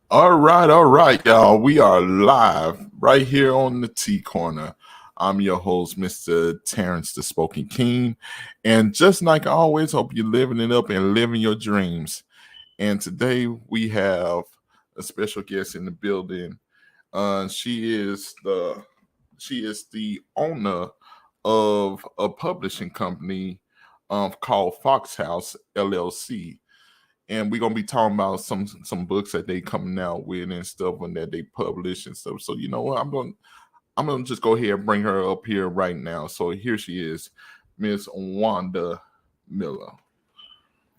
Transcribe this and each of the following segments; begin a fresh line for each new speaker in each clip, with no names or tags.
All right, y'all. We are live right here on the T Corner. I'm your host, Mr. Terence Da Spoken King. And just like I always, hope you're living it up and living your dreams. And today we have a special guest in the building. She is the owner of a publishing company called Fox House LLC, and we're gonna be talking about some books that they coming out with and stuff and that they publish and stuff. So you know what, I'm gonna just go ahead and bring her up here right now. So here she is, Miss Wanda Miller. All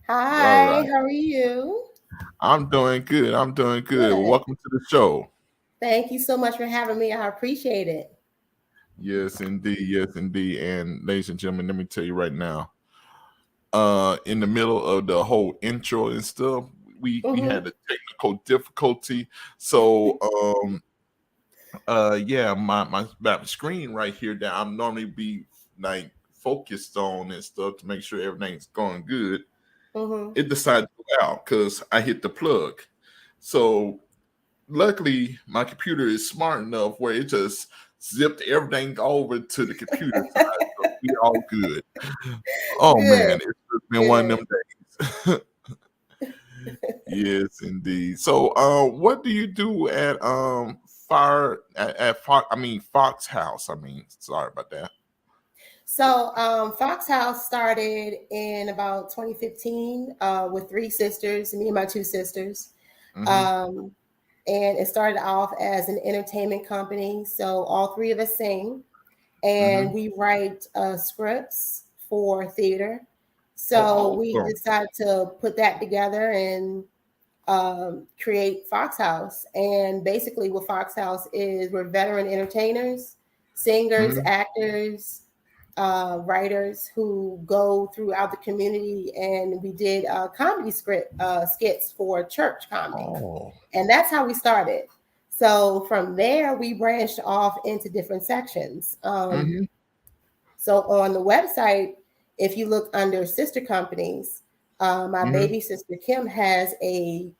Hi,
right,
how are you?
I'm doing good. I'm doing good. Well,
Good.
welcome to the show.
Thank you so much for having me. I appreciate it.
Yes, indeed. Yes, indeed. And ladies and gentlemen, let me tell you right now. In the middle of the whole intro and stuff, we
hmm
had a technical difficulty. So yeah, my screen right here that I'm normally be like focused on and stuff to make sure everything's going good,
hmm
it decided to go out because I hit the plug. So luckily my computer is smart enough where it just zipped everything over to the computer side. So we all good. Oh man,
Good,
it's just been one of
good.
them days. Yes, indeed. So, what do you do at Fox House? I mean, sorry about that.
So, Fox House started in about 2015 with three sisters, me and my two sisters.
Mm-hmm.
Um, and it started off as an entertainment company. So, all three of us sing
Mm-hmm.
and we write scripts for theater. So,
Oh,
we
awesome.
decided to put that together and create Fox House. And basically, what Fox House is, we're veteran entertainers, singers,
Mm-hmm.
actors, writers who go throughout the community. And we did comedy script skits for church comedy.
Oh.
And that's how we started. So from there, we branched off into different sections.
Mm-hmm.
So on the website, if you look under sister companies, my
Mm-hmm.
baby sister Kim has a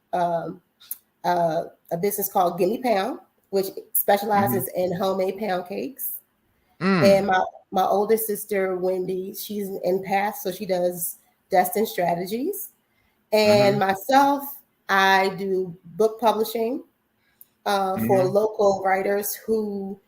business called Gimme Pound, which
Mm-hmm.
specializes in homemade pound cakes. And
Mm.
my older sister Wendy, she's an empath, so she does Destined Strategies. And
Mm-hmm.
myself, I do book publishing for
Mm-hmm.
local writers who,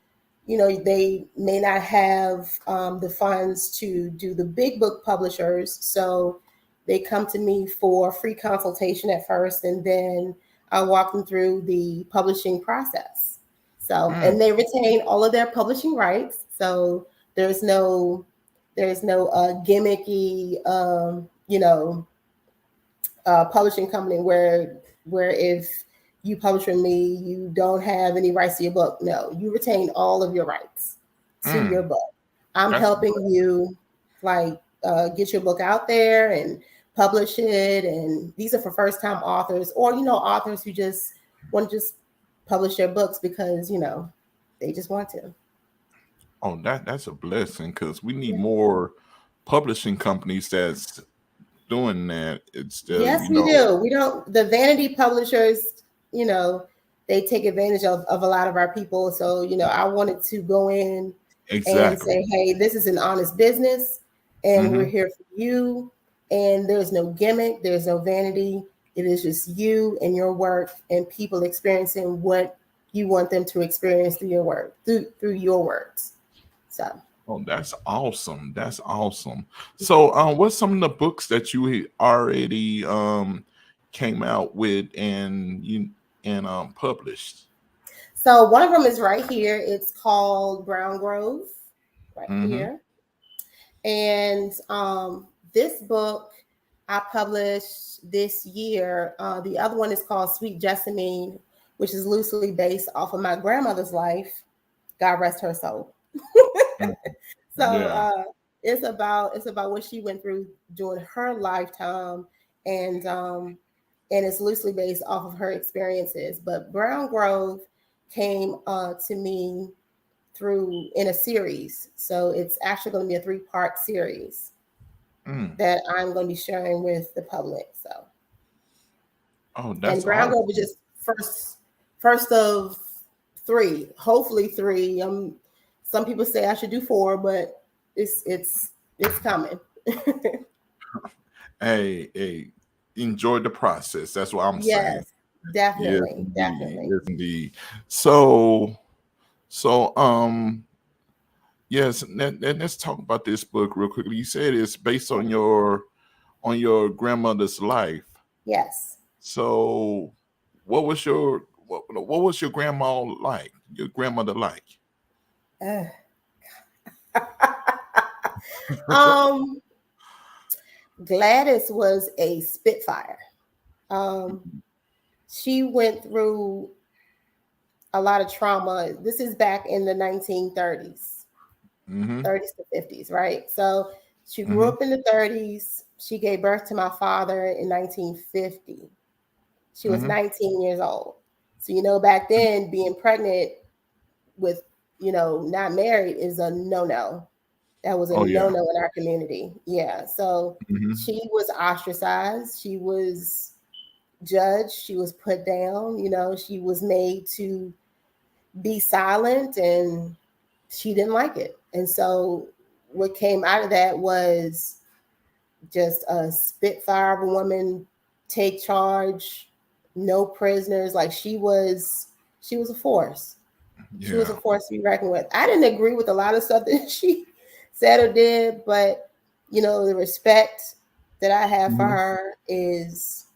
they may not have the funds to do the big book publishers. So they come to me for free consultation at first, and then I walk them through the publishing process. So,
Mm.
and they retain all of their publishing rights. So there's no gimmicky, publishing company where if you publish with me, you don't have any rights to your book. No, you retain all of your rights to your
Mm.
book. I'm
That's
helping you get your book out there and publish it. And these are for first time authors or authors who just want to just publish their books because they just want to.
that's a blessing because we need
Yeah.
more publishing companies that's doing that instead of
Yes, we do. We don't, the vanity publishers, you know, they take advantage of a lot of our people. So, I wanted to go in and
exactly.
say, hey, this is an honest business and we're
Mm-hmm.
here for you. And there's no gimmick, there's no vanity. It is just you and your work and people experiencing what you want them to experience through your work, through your words. So,
Oh, that's awesome. That's awesome. So, what's some of the books that you already came out with and published?
so one of them is right here. It's called Brown Grove, right
Mm-hmm.
here. And this book I published this year. The other one is called Sweet Jessamine, which is loosely based off of my grandmother's life. God rest her soul. So
Yeah.
it's about what she went through during her lifetime, and it's loosely based off of her experiences. But Brown Grove came to me through in a series, so it's actually going to be a 3-part series
Mm.
that I'm going to be sharing with the public. So,
Oh,
and
that's
Brown Grove is
awesome.
just first first of three, hopefully three. Some people say I should do four, but it's coming.
Hey, enjoy the process. That's what I'm saying.
Yes,
Yes,
definitely,
indeed.
definitely.
Yes, indeed. So, yes. Let's talk about this book real quickly. You said it's based on your grandmother's life.
Yes.
So, what was your grandma like? Your grandmother like?
Uh, um, Gladys was a spitfire. Um, she went through a lot of trauma. This is back in the 1930s,
Mm-hmm.
30s to 50s, right? So she grew
Mm-hmm.
up in the 30s. She gave birth to my father in 1950. She was
Mm-hmm.
19 years old. So, back then, being pregnant with, not married is a no no. That was a
Oh
no
yeah.
no in our community. Yeah. So
Mm-hmm.
she was ostracized. She was judged. She was put down. She was made to be silent, and she didn't like it. And so what came out of that was just a spitfire of a woman, take charge, no prisoners. Like she was a force. She was a
Yeah.
force to be reckoned with. I didn't agree with a lot of stuff that she said or did, but the respect that I have for
Mm-hmm.
her is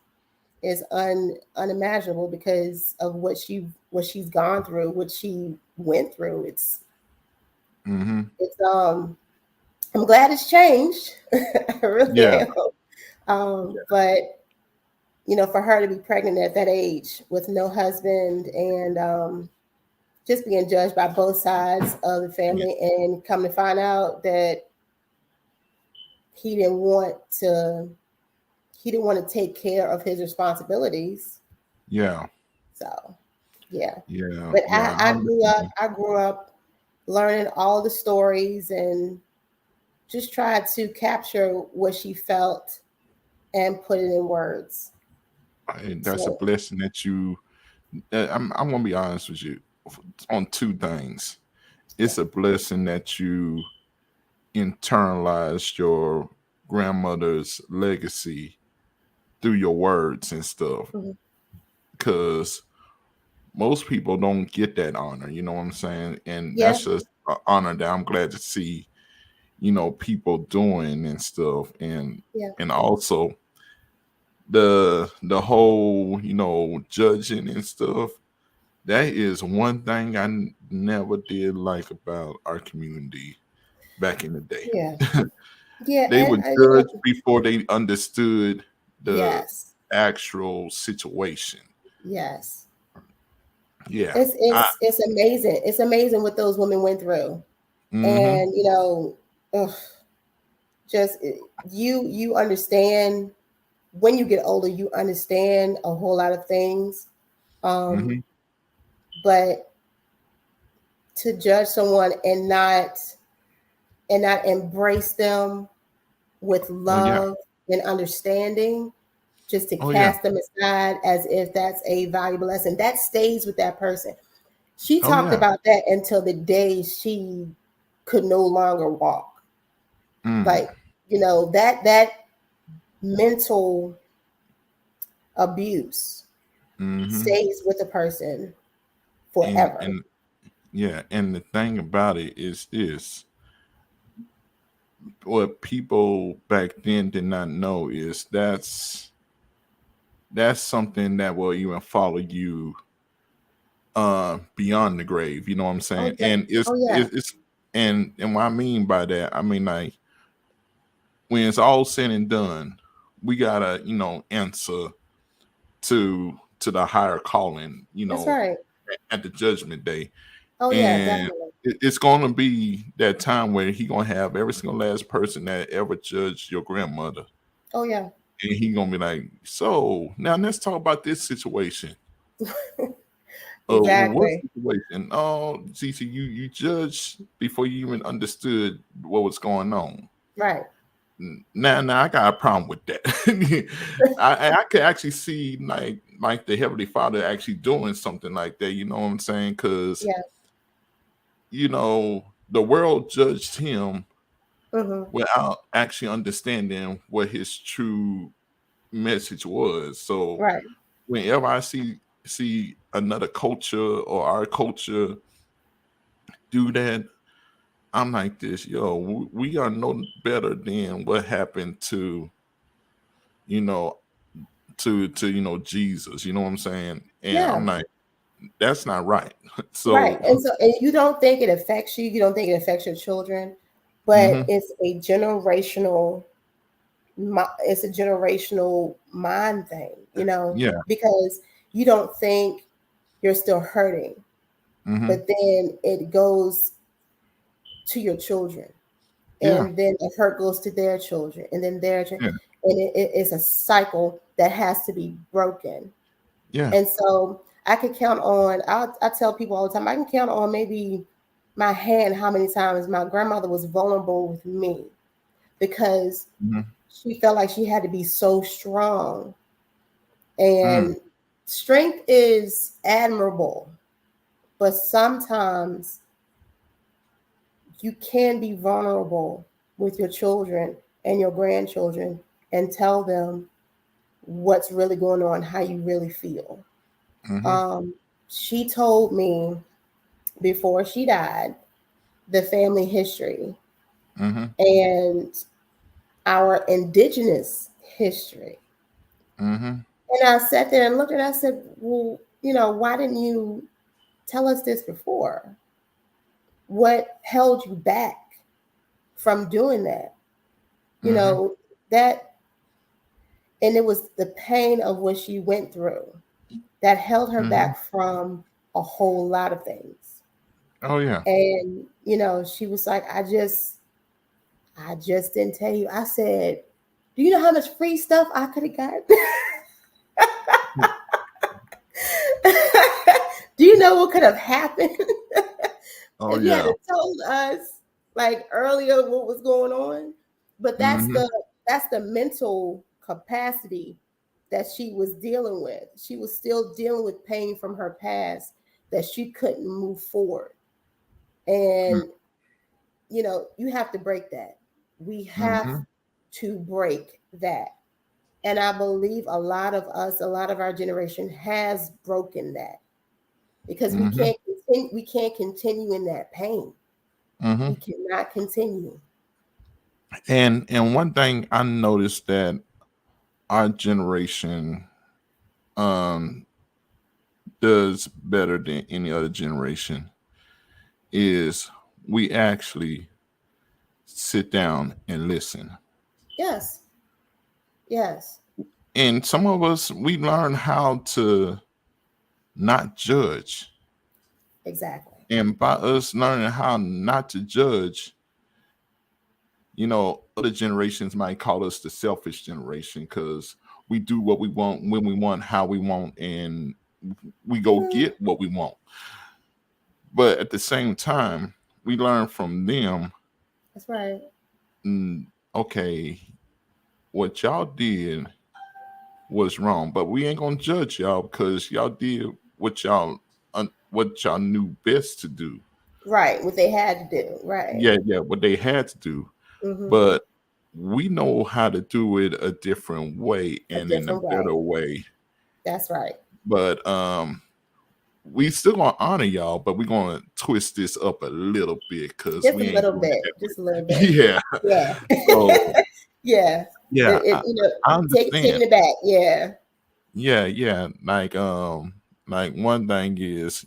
unimaginable because of what she's gone through, what she went through.
Mm-hmm.
It's I'm glad it's changed. I really
Yeah.
am. But for her to be pregnant at that age with no husband, and just being judged by both sides of the
Yeah.
family, and come to find out that he didn't want to he didn't want to take care of his responsibilities.
Yeah.
So yeah.
Yeah.
But I,
Yeah. I
I grew up
understand.
I grew up learning all the stories, and just tried to capture what she felt and put it in words.
And that's a
So
blessing that you. I'm gonna be honest with you on two things.
yeah.
It's a blessing that you internalized your grandmother's legacy through your words and stuff.
Mhm.
Because most people don't get that honor, you know what I'm saying? And
Yeah.
that's just an honor that I'm glad to see, people doing and stuff.
Yeah.
And also the whole, judging and stuff. That is one thing I never did like about our community back in the day.
Yeah. Yeah.
They would
And
judge before they understood the
yes.
actual situation.
Yes.
Yeah.
It's
I
it's it's amazing. It's amazing what those women went through.
mhm.
And ugh, just you understand when you get older, you understand a whole lot of things. Um,
Mhm.
but to judge someone and not embrace them with
Oh yeah.
love and understanding, just to
Oh yeah.
cast them aside as if that's a valuable lesson, that stays with that person. She
Oh
talked
yeah.
about that until the day she could no longer walk.
Mm.
Like, that mental abuse
Mhm.
stays with a person
And
forever.
and yeah, and the thing about it is this, what people back then did not know is that's something that will even follow you beyond the grave, you know what I'm
Oh
saying?
yeah.
And
Oh yeah.
it's and what I mean by that, I mean, like, when it's all said and done, we gotta, answer to the higher calling,
That's right.
at the judgment day.
Oh yeah,
And
definitely.
it's gonna be that time where he gonna have every single last person that ever judged your grandmother.
Oh yeah.
And he gonna be like, so now let's talk about this situation. What
Exactly.
situation? Oh, Cece, you judged before you even understood what was going on.
Right.
Now I got a problem with that. I can actually see, like, like the Heavenly Father actually doing something like that. You know what I'm saying? Because
Yes.
the world judged him
Mm-hmm.
without actually understanding what his true message was. So
Right.
whenever I see another culture or our culture do that, I'm like this, we are no better than what happened you know, Jesus. You know what I'm saying? And I'm
Yeah.
like, that's not right.
Right.
So,
And so, and you don't think it affects you. You don't think it affects your children, but
hmm
it's a generational mind thing,
yeah,
because you don't think you're still hurting,
hmm
but then it goes to your children,
yeah,
and then the hurt goes to their children, and then their children,
yeah,
and it's a cycle that has to be broken.
yeah,
And so I can count on. I tell people all the time, I can count on maybe my hand how many times my grandmother was vulnerable with me, because
hmm
she felt like she had to be so strong.
mm,
And strength is admirable, but sometimes you can be vulnerable with your children and your grandchildren and tell them what's really going on, how you really feel.
hmm
Um, she told me before she died the family history
hmm
and our indigenous history.
hmm
And I sat there and looked and I said, well, why didn't you tell us this before? What held you back from doing that? You
hmm
know, that, and it was the pain of what she went through that held her
hmm
back from a whole lot of things.
oh yeah.
And, she was like, I just didn't tell you. I said, do you know how much free stuff I could have got? Do you know what could have happened
Oh
if you had
yeah.
told us like earlier what was going on? But that's
hmm
the mental capacity that she was dealing with. She was still dealing with pain from her past that she couldn't move forward. And you have to break that. We have
hmm
to break that. And I believe a lot of us, a lot of our generation has broken that, because we
hmm
can't continue, in that pain.
hmm
We cannot continue.
and one thing I noticed that our generation um does better than any other generation is we actually sit down and listen.
Yes. Yes.
And some of us, we learn how to not judge.
Exactly.
And by us learning how not to judge, other generations might call us the selfish generation because we do what we want, when we want, how we want, and we go
Mm,
get what we want. But at the same time, we learn from them,
that's right.
mm, okay, what y'all did was wrong, but we ain't gonna judge y'all because y'all did what y'all knew best to do.
Right. What they had to do. Right.
Yeah, what they had to do.
Hmm.
But we know how to do it a different way
A
and in a
different way.
better way.
That's right.
But we still gonna honor y'all, but we're gonna twist this up a little bit because
Just a
we ain't
little
doing
bit.
it
Just a little
that
bit.
way. Yeah. So
Yeah. Yeah.
yeah,
It,
I
taking
understand.
it back. Yeah.
Yeah. Like one thing is,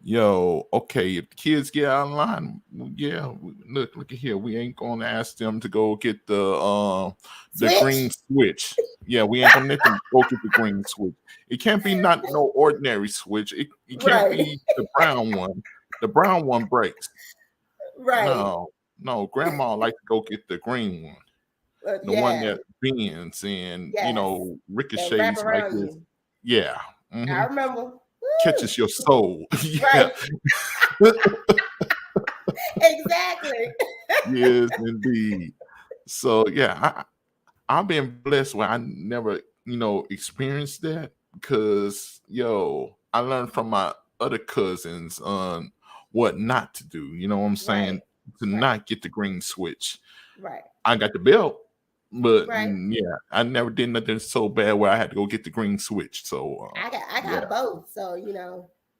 okay, if the kids get out of line, yeah, look at here. We ain't gonna ask them to go get the green
Switch.
switch. Yeah, we ain't gonna let them go get the green switch. It can't be not no ordinary switch. It can't
Right.
be the brown one. The brown one breaks.
Right.
No, grandma like to go get the green one, the one
Yeah.
that bends and
Yes. That wrap
ricochets like
around
this.
you.
Yeah. hmm
I remember. Woo.
Catches your soul. Yeah.
Right. Exactly.
Yes, indeed. So yeah, I've been blessed where I never, experienced that. because I learned from my other cousins on what not to do. You know what I'm saying?
Right.
To
Right.
not get the green switch.
Right.
I got the belt, but
Right.
yeah, I never did nothing so bad where I had to go get the green switch. So
I
yeah,
got both. So, I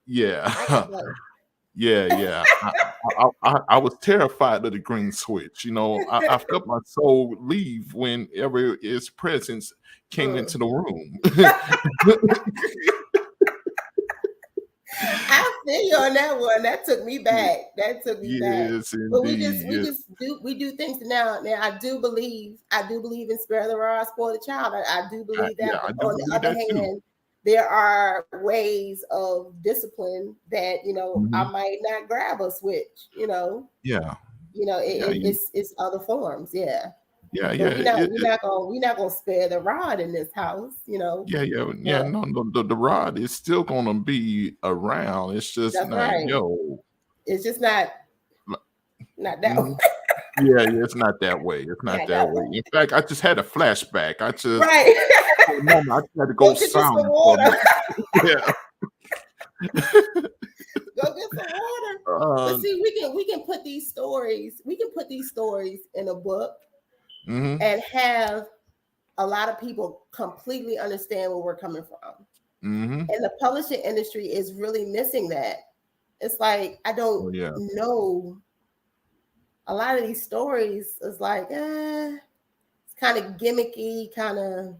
yeah,
got both.
yeah. I was terrified of the green switch. I felt my soul leave whenever its presence came into
Mm.
the room.
I feel you on that one. That took me back. That took me back.
Yes,
But
indeed. Yes.
we do things now. Now I do believe in spare the rod, spoil the child. I do believe
Yeah,
that.
I
But
do
on the
believe
other
that too.
hand, there are ways of discipline that I
Mhm.
might not grab a switch.
Yeah, yeah,
It's other forms. Yeah.
yeah,
But
yeah.
we're not gonna spare the rod in this house.
Yeah.
But
No, the rod is still gonna be around. It's just
that's
like,
right. It's just not that
mhm. Yeah, it's not that way. It's not
not
that
that
way.
way.
In fact, I just had a flashback.
Right.
For a moment, I just had to go
Go get you some
silent for a
water.
moment. Yeah.
Go get some water. But
Uh,
see, we can put these stories in a book
mhm,
and have a lot of people completely understand where we're coming from.
mhm.
And the publishing industry is really missing that. It's like I don't
Oh yeah.
know a lot of these stories is like, it's kind of gimmicky, kind of,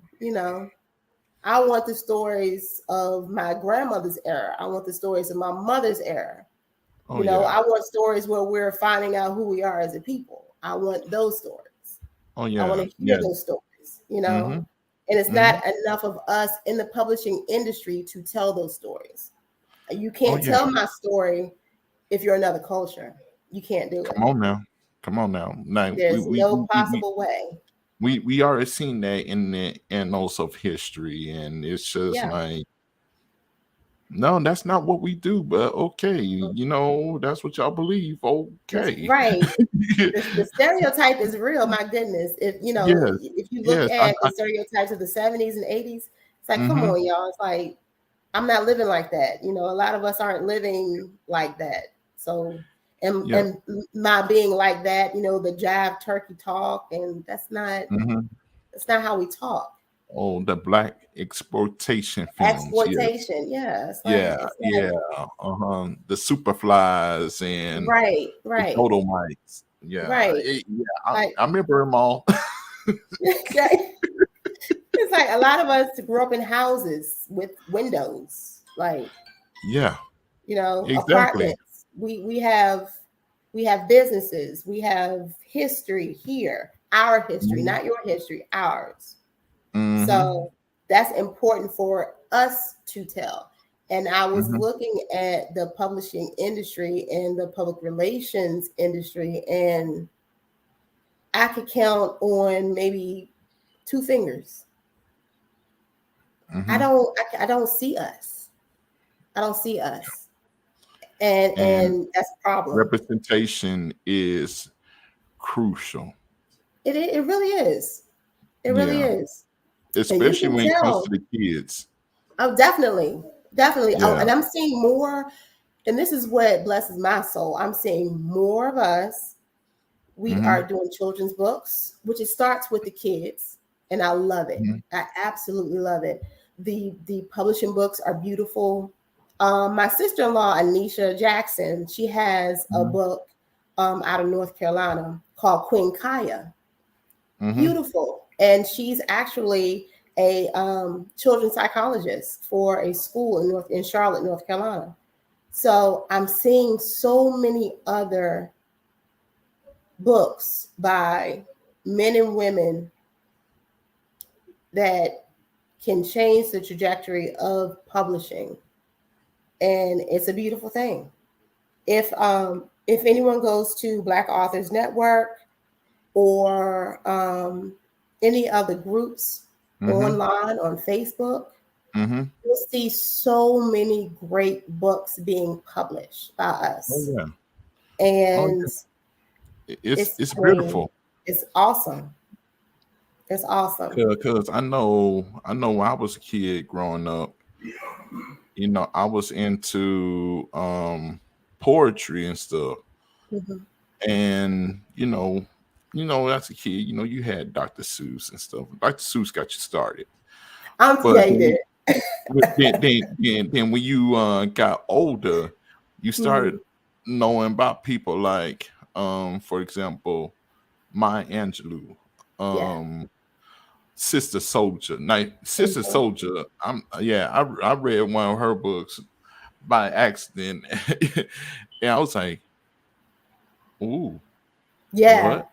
I want the stories of my grandmother's era. I want the stories of my mother's era.
Oh yeah.
I want stories where we're finding out who we are as a people. I want those stories.
Oh
I want
yeah.
to hear
Yeah.
those stories.
Mhm.
And it's not
Mhm.
enough of us in the publishing industry to tell those stories. You
Oh
can't
yeah.
tell my story if you're another culture. You can't do
Come
it.
on now. Come on now. Now we
There's
we
no
we we we
possible way.
we already seen that in the annals of history, and it's just
Yeah.
like, no, that's not what we do. But okay, that's what y'all believe.
That's
Okay.
right. The stereotype is real. My goodness,
Yes.
if you look
Yes.
at the stereotypes of the 70s and 80s, it's like, come
Mhm.
on, y'all. It's like I'm not living like that. A lot of us aren't living like that. So,
Yeah.
and my being like that, the jive turkey talk, and
Mhm.
that's not how we talk.
Oh, the black exploitation films. Yes.
Exploitation, yeah.
Yeah.
It's
Yeah.
like
The Superflies and
right,
the
right,
Dodo Mites. Yeah.
right.
Yeah.
Like
I remember them all.
it's like a lot of us grew up in houses with windows, like
Yeah. Exactly.
apartments. We have businesses. We have history here. Our history,
Mhm.
not your history, ours.
Mhm.
So that's important for us to tell. And I was
Mhm.
looking at the publishing industry and the public relations industry, and I could count on maybe two fingers.
Mhm.
I don't see us. I don't see us. And
And
that's a problem.
representation is crucial.
It really is. It really
Yeah.
is. And you
Especially
can
when it comes to
tell.
the kids.
Oh, definitely. Definitely. Oh,
Yeah.
and I'm seeing more, and this is what blesses my soul. I'm seeing more of us. We are
Mhm.
doing children's books, which it starts with the kids, and I love it.
Mhm.
I absolutely love it. The publishing books are beautiful. My sister-in-law, Anisha Jackson, she has a
Mhm.
book out of North Carolina called Queen Kaya.
Mhm.
Beautiful. And she's actually a children's psychologist for a school in Charlotte, North Carolina. So I'm seeing so many other books by men and women that can change the trajectory of publishing, and it's a beautiful thing. If anyone goes to Black Authors Network or any other groups
Mhm.
online on Facebook,
Mhm.
you'll see so many great books being published by
Oh
us,
yeah. Oh
and
yeah. It's
it's
it's
I mean
beautiful.
it's awesome. It's awesome.
Cause I know when I was a kid growing up. I was into poetry and stuff.
Mhm.
And as a kid, you had Dr. Seuss and stuff. Dr. Seuss got you started. But
Yeah, you did.
then when you got older, you started
Mhm.
knowing about people like, for example, Maya Angelou,
Yeah.
um, Sister Soldier. Now, Sister
Mhm.
Soldier, I read one of her books by accident, and I was like, "Ooh,
Yeah.
what?"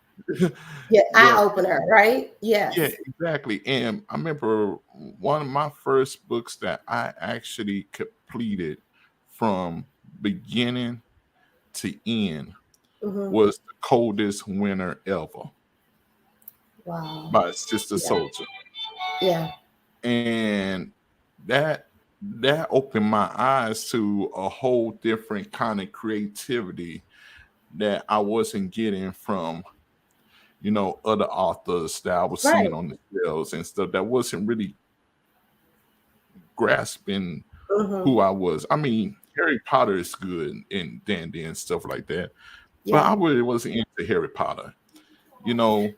Yeah. Eye
yeah,
opener, right?
yeah,
Yes.
exactly. And I remember one of my first books that I actually completed from beginning to end
Hmm.
was The Coldest Winter Ever
Wow.
by Sister
Yeah.
Soldier.
Yeah.
And that that opened my eyes to a whole different kind of creativity that I wasn't getting from other authors that I was seeing
Right.
on the shelves and stuff that wasn't really grasping
Hmm.
who I was. I mean, Harry Potter is good and dandy and stuff like that, but
Yeah.
I really wasn't into Harry Potter, you know.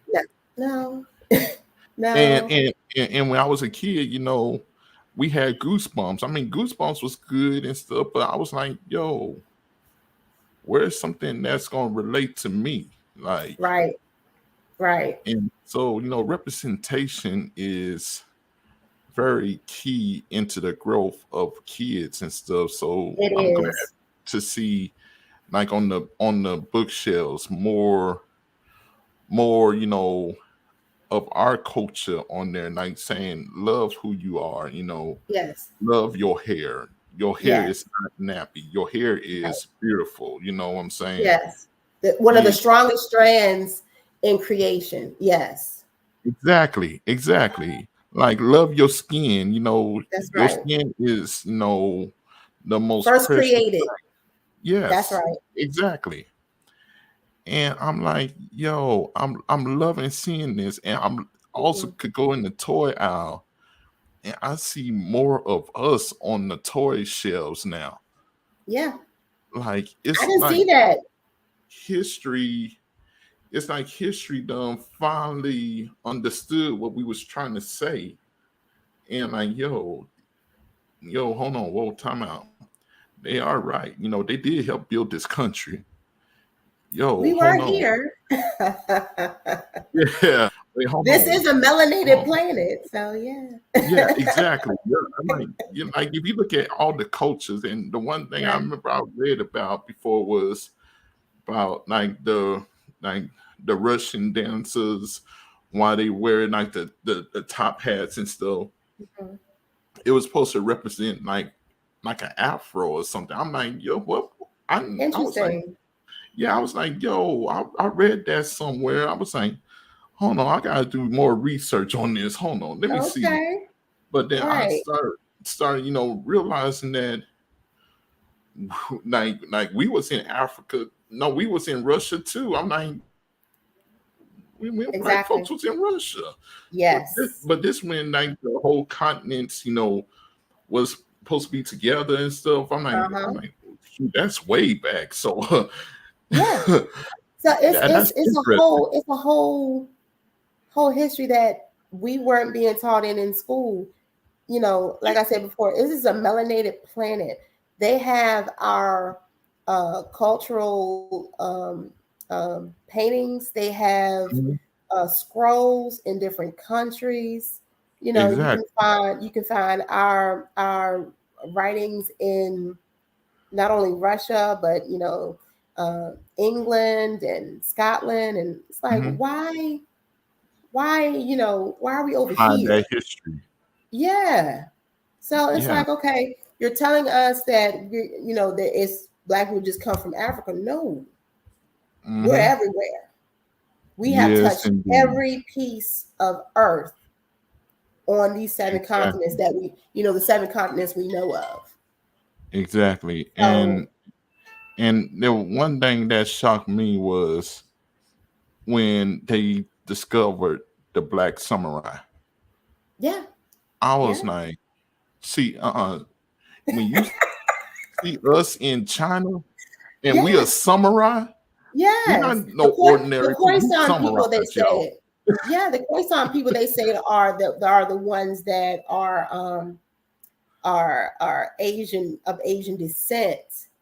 No. No.
And
No.
and and when I was a kid, we had Goosebumps. I mean, Goosebumps was good and stuff, but I was like, yo, where's something that's gonna relate to me? Like,
Right. Right.
and so representation is very key into the growth of kids and stuff. So
It
I'm glad
is.
to see like on the bookshelves more of our culture on there, like saying love who you are,
Yes.
love your hair is
Yes.
not nappy, your hair
Right.
is beautiful, you know what I'm saying.
Yes. One of the
Yeah,
strongest strands in creation. Yes.
exactly, like love your skin,
That's
your
right.
skin is the most
First
precious
created.
thing.
That's
Yes,
right.
exactly. And I'm like, yo, I'm loving seeing this. And I'm also
Mhm.
could go in the toy aisle and I see more of us on the toy shelves now.
Yeah.
Like
I
it's
didn't
like
see that.
history, it's like history done finally understood what we was trying to say. And like, yo, hold on, whoa, time out. They are right. They did help build this country. Yo,
We
hold
weren't
on.
here.
Yeah. Wait, hold
This
on.
is a melanated
Hold on.
planet. So yeah.
Yeah, exactly. Yeah, I'm like, like if you look at all the cultures, and the one thing I
Yeah.
remember I read about before was about like the Russian dancers, why they wear like the top hats and stuff.
Mhm.
It was supposed to represent like an afro or something. I'm like, yo, what? I was like,
Interesting.
yeah, I was like, yo, I read that somewhere. I was like, hold on, I gotta do more research on this. Hold on, let me see.
Okay.
But then I
Right.
started realizing that like we was in Africa. No, we was in Russia too. I'm like, we black folks
Exactly.
was in Russia. But this,
Yes.
but this when like the whole continents, was supposed to be together and stuff. I'm
Uh-huh.
like, shoot, that's way back. So
Yeah. So it's
that's
it's it's a
interesting.
whole history that we weren't being taught in school. Like I said before, this is a melanated planet. They have our cultural paintings. They have
Mhm.
scrolls in different countries. You can
Exactly.
find our writings in not only Russia, but England and Scotland, and it's like,
Hmm.
why are we over
Find
here?
that history.
Yeah. So it's
Yeah.
like, okay, you're telling us that that it's black people just come from Africa. No, we're
Hmm.
everywhere. We have
Yes,
touched
indeed.
every piece of earth on these seven continents
Exactly.
that the seven continents we know of.
Exactly.
So
And the one thing that shocked me was when they discovered the black samurai.
yeah,
I was
yeah.
like, See, when you see us in China and we are
Yes,
samurai, we not
yes.
no
The
ordinary people. We
Khoisan people, they
samurais, y'all.
say, yeah, the Khoisan people, they say, are the ones that are Asian, of Asian descent,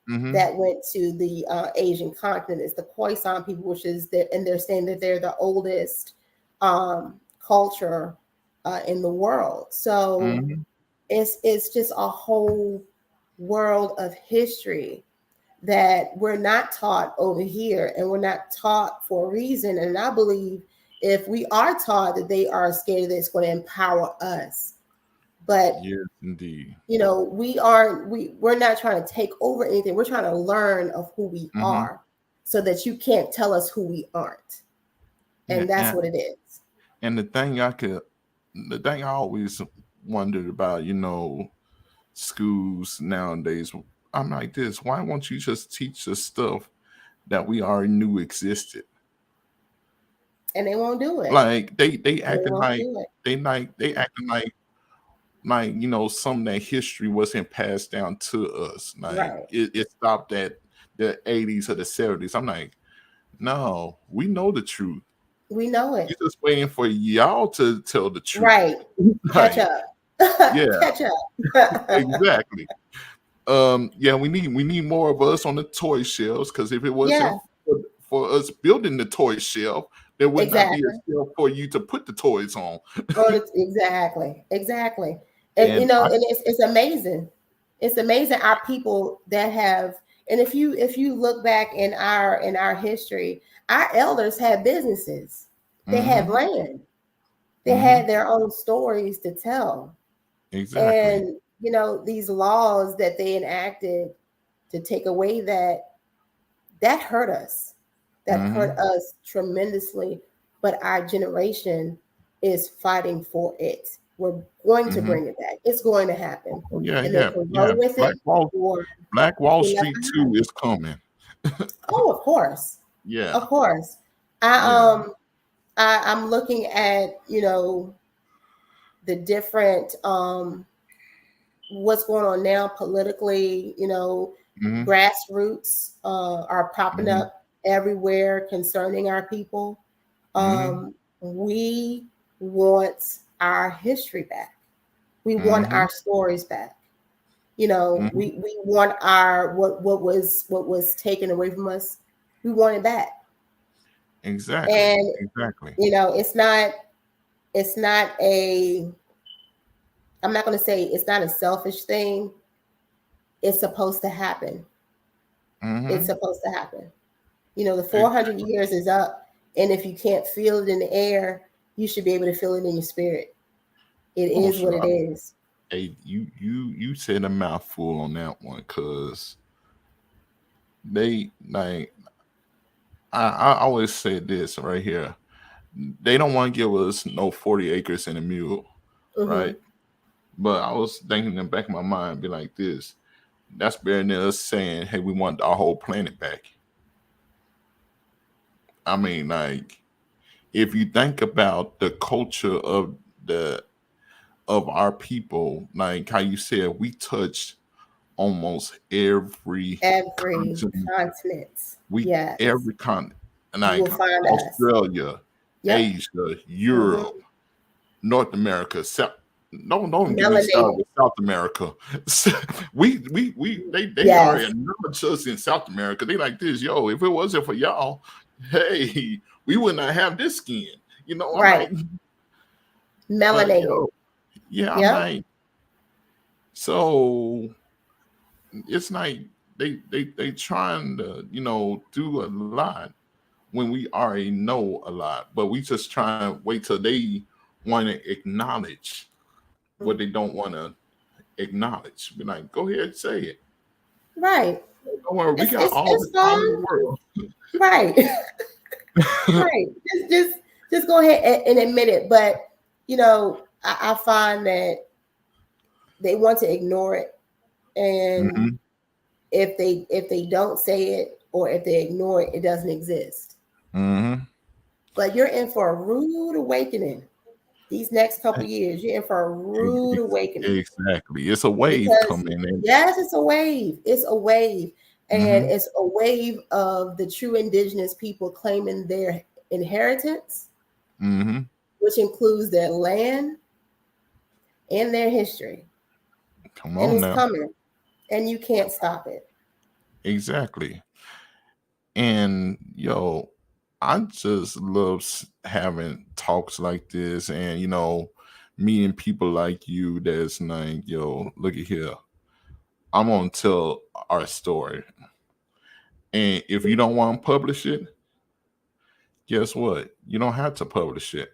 Mm-hmm.
that went to the Asian continent. It's the Khoisan people, which is and they're saying that they're the oldest culture in the world. So
Mm-hmm.
it's just a whole world of history that we're not taught over here, and we're not taught for a reason. And I believe if we are taught, that they are scared that it's going to empower us. But
Yes, indeed.
we're not trying to take over anything. We're trying to learn of who we
Mm-hmm.
are, so that you can't tell us who we aren't.
Yeah,
And that's what it is.
and the thing I always wondered about, schools nowadays. I'm like this. Why won't you just teach the stuff that we already knew existed?
And they won't do it.
Like they
They
acting
won't
like
do it.
they acting like some of that history wasn't passed down to us. Like
Right.
it stopped at the 80s or the 70s. I'm like, no, we know the truth.
We know
We're
it.
just waiting for y'all to tell the truth.
Right. Catch
Like,
up.
yeah,
Catch up.
exactly. Yeah, we need more of us on the toy shelves, because if it
Yeah,
wasn't for us building the toy shelf, there would not be
exactly.
a shelf for you to put the toys on.
Exactly, exactly. And
And I
and it's amazing. It's amazing our people that have. And if you look back in our history, our elders had businesses. They had
mm-hmm,
land. They
mm-hmm,
had their own stories to tell.
exactly.
And these laws that they enacted to take away that hurt us. That hurt
Mm-hmm,
us tremendously. But our generation is fighting for it. We're going to
mm-hmm.
bring it back. It's going to happen.
Oh yeah,
And they
yeah,
can
yeah.
go with it or
Black Wall
be left
Street 2
behind.
is coming.
Oh, of course.
Yeah,
Of course. I
yeah.
I'm looking at, the different what's going on now politically.
Mm-hmm,
Grassroots are popping
mm-hmm,
up everywhere concerning our people.
mm-hmm,
We want our history back. We want
mm-hmm,
our stories back.
mm-hmm.
We want our what was taken away from us. We want it back.
Exactly,
And
exactly.
it's not a, I'm not going to say it's not a selfish thing. It's supposed to happen. It's
Mm-hmm,
supposed to happen. The 400
exactly.
years is up, and if you can't feel it in the air, you should be able to feel it in your spirit. It
Oh,
is what it
sure.
is.
Hey, you said a mouthful on that one, because they like I always say this right here. They don't want to give us no 40 acres and a mule, right?
Hmm.
But I was thinking in the back of my mind, be like this. That's better than us saying, hey, we want our whole planet back. I mean, like, if you think about the culture the of our people, like how you said, we touch almost every
Every
continent.
continent.
We
Yes.
every continent,
You will
like
find us.
Australia,
Yep.
Asia, Europe,
Hmm.
North America, South. Don't even get me started
Melanated.
with South America. They already
Yes.
acknowledge us in South America. They like this, yo. If it wasn't for y'all, hey, we would not have this skin. I'm
Right.
like, but
Melanated.
yo, yeah, I'm
Yep.
like, so it's like they trying to do a lot when we already know a lot, but we just try to wait till they want to acknowledge what they don't want to acknowledge. Be like, go ahead, say it.
Right.
Don't worry, we
It's
got
it's
all
it's
the time in the
fun.
world.
Right. Right. Just go ahead and admit it. But I find that they want to ignore it, and
Hmm.
if they don't say it, or if they ignore it, it doesn't exist.
Hmm.
But you're in for a rude awakening. these next couple years, you're in for a rude awakening.
Exactly. It's a wave
Because
coming in.
yes, it's a wave. It's a wave. And
Mm-hmm.
it's a wave of the true indigenous people claiming their inheritance,
Mm-hmm.
which includes their land and their history.
Come
And
on
it's
now.
coming. And you can't stop it.
Exactly. And I just love having talks like this, and meeting people like you that's like, look at here. I'm gonna tell our story. And if you don't want to publish it, guess what? You don't have to publish it.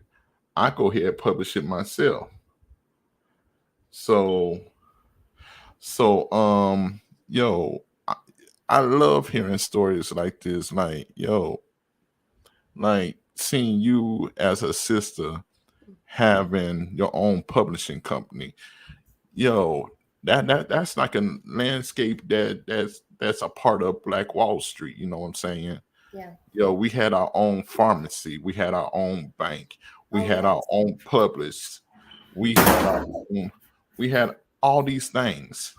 I go ahead and publish it myself. So so I love hearing stories like this. Like, like seeing you as a sister having your own publishing company. Yo, that's like a landscape that's a part of Black Wall Street. You know what I'm saying?
Yeah.
We had our own pharmacy, we had our own bank, we
Oh,
had our
yes.
own publish, we had our own, we had all these things,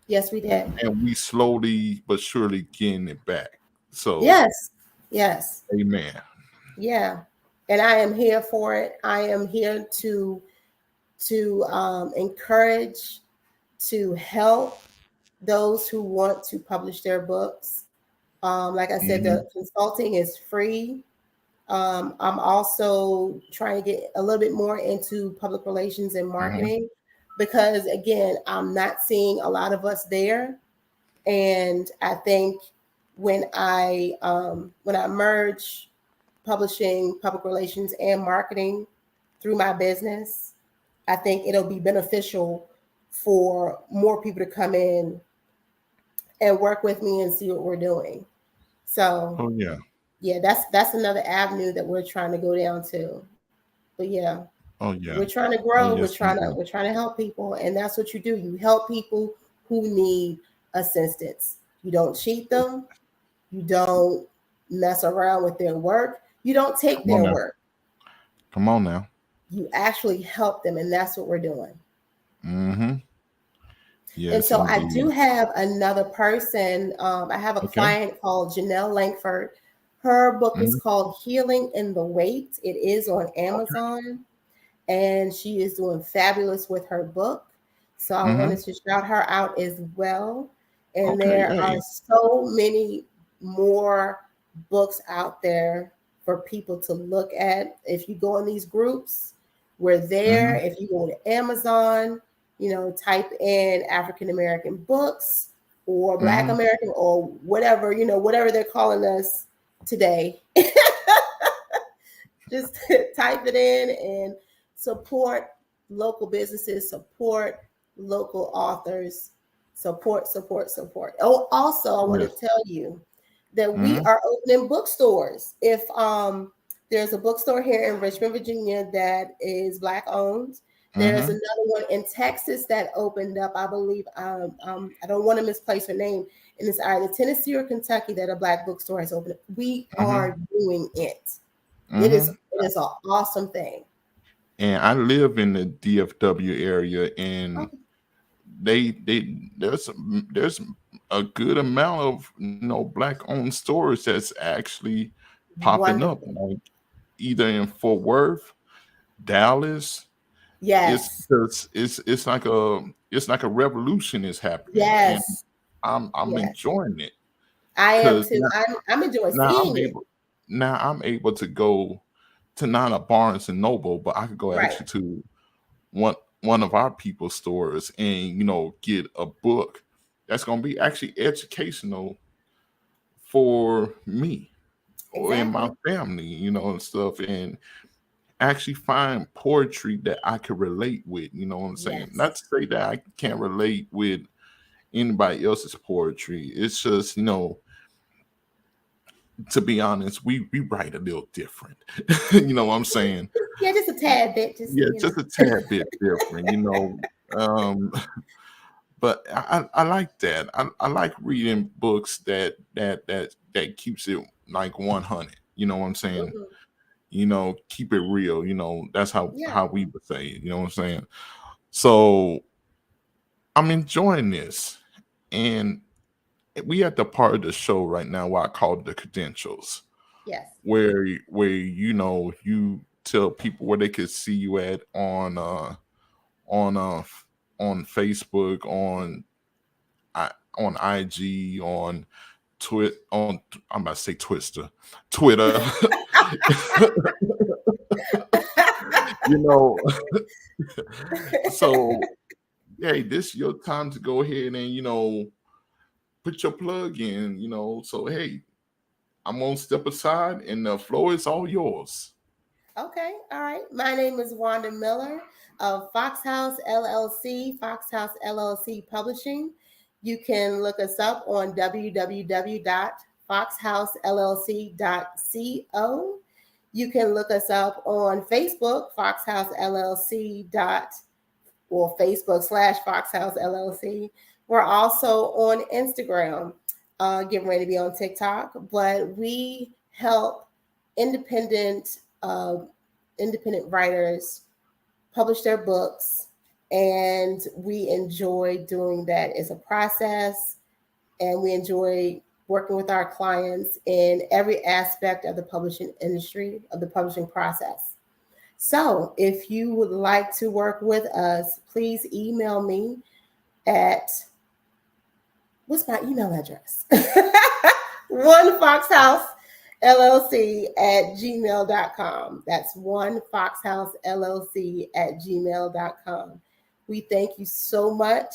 Yes, we did.
and we slowly but surely getting it back. So,
Yes. Yes.
amen.
Yeah. And I am here for it. I am here to encourage, to help those who want to publish their books. Like I said,
Hmm.
the consulting is free. I'm also trying to get a little bit more into public relations and
Hmm.
marketing because, again, I'm not seeing a lot of us there. And I think when I merge publishing, public relations, and marketing through my business, I think it'll be beneficial for more people to come in and work with me and see what we're doing. So
Oh yeah.
yeah, that's another avenue that we're trying to go down to. But yeah,
Oh
we're
yeah.
trying to
Oh
grow.
yes, indeed.
We're trying to help people, and that's what you do. You help people who need assistance. You don't cheat them. You don't mess around with their work. You don't take
Come on
their
now.
work.
Come on now.
You actually help them, and that's what we're doing.
Hmm.
And
Yes,
so I do
indeed.
have another person. I have a
Okay.
client called Janelle Langford. Her book is
Hmm.
called Healing in the Wait. It is on
Okay.
Amazon, and she is doing fabulous with her book. So I
Hmm.
wanted to shout her out as well. And
Okay.
there are
Hey.
so many more books out there for people to look at. If you go in these groups, we're there.
Hmm.
If you go to Amazon, type in African American books or Black
Hmm.
American or whatever, whatever they're calling us today. Just type it in and support local businesses, support local authors, support. Oh, also, I want to
Yes.
tell you that we
Hmm.
are opening bookstores. If there's a bookstore here in Richmond, Virginia that is Black owned. There's
Hmm.
another one in Texas that opened up, I believe. I don't want to misplace her name, and it's either Tennessee or Kentucky that a Black bookstore has opened. We
Hmm.
are doing it.
Hmm.
It is an awesome thing.
And I live in the DFW area, and
Okay.
there's a good amount of Black owned stores that's actually popping up,
Wonderful.
like either in Fort Worth, Dallas. It's
Yes.
because it's like a revolution is happening, and
Yes.
I'm
Yes.
enjoying it
I am
because
too. I'm enjoying
now
seeing
I'm
it.
able now I'm able to go to not a Barnes and Noble, but I could go
Right.
actually to one one of our people's stores and get a book that's going to be actually educational for me or in my
Exactly.
family, and stuff, and actually find poetry that I could relate with. You know what I'm saying?
Yes.
Not to say that I can't relate with anybody else's poetry. It's just, to be honest, we write a little different. You know what I'm saying?
Yeah, just a tad bit. Just
Yeah, just a tad bit different. Um, but I like that. I like reading books that keeps it like 100. You know what I'm saying?
Mhm.
keep it real. That's
Yeah.
how we would say it. You know what I'm saying? So I'm enjoying this, and we at the part of the show right now where I call the credentials,
Yes.
where you tell people where they could see you at on on Facebook, on IG, on Twit on I'm about to say Twister, Twitter. you know, so hey, this your time to go ahead and put your plug in. So hey, I'm gonna step aside, and the floor is all yours.
Okay, all right. My name is Wanda Miller of Fox House LLC, Fox House LLC Publishing. You can look us up on www.foxhousellc.co. You can look us up on Facebook, Fox House LLC or Facebook/Fox House LLC. We're also on Instagram, getting ready to be on TikTok, but we help independent uh, independent writers publish their books, and we enjoy doing that as a process, and we enjoy working with our clients in every aspect of the publishing industry, of the publishing process. So if you would like to work with us, please email me at, what's my email address? One Foxhouse LLC at gmail.com. That's one Foxhouse LLC at gmail.com. We thank you so much.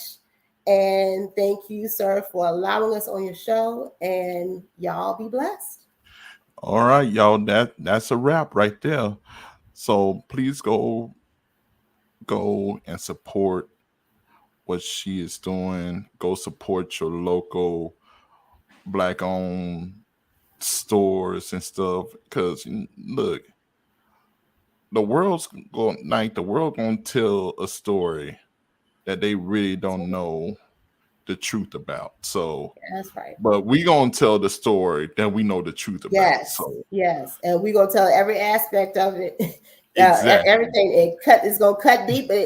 And thank you, sir, for allowing us on your show. And y'all be blessed.
All right, y'all. That's a wrap right there. So please go and support what she is doing. Go support your local black owned stores and stuff. Because look, the world gonna tell a story that they really don't know the truth about. So,
That's right.
but we gonna tell the story that we know the truth about.
Yes,
So
yes, and we're gonna tell every aspect of it.
exactly.
Everything it's gonna cut deep, but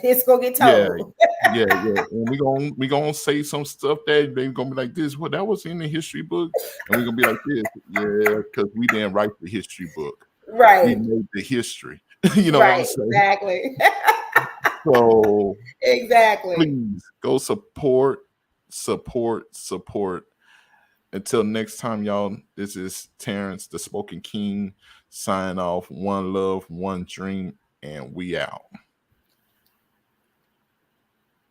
it's gonna get
Yeah,
told.
yeah. And we gonna say some stuff that they gonna be like this. Well, that was in the history book, and we're gonna be like this. Yeah, because we didn't write the history book. We
Right,
made the history. You know what I'm
right,
saying?
exactly,
So
exactly.
please go support. Until next time, y'all. This is Terence, the Spoken King, sign off. One love, one dream, and we out.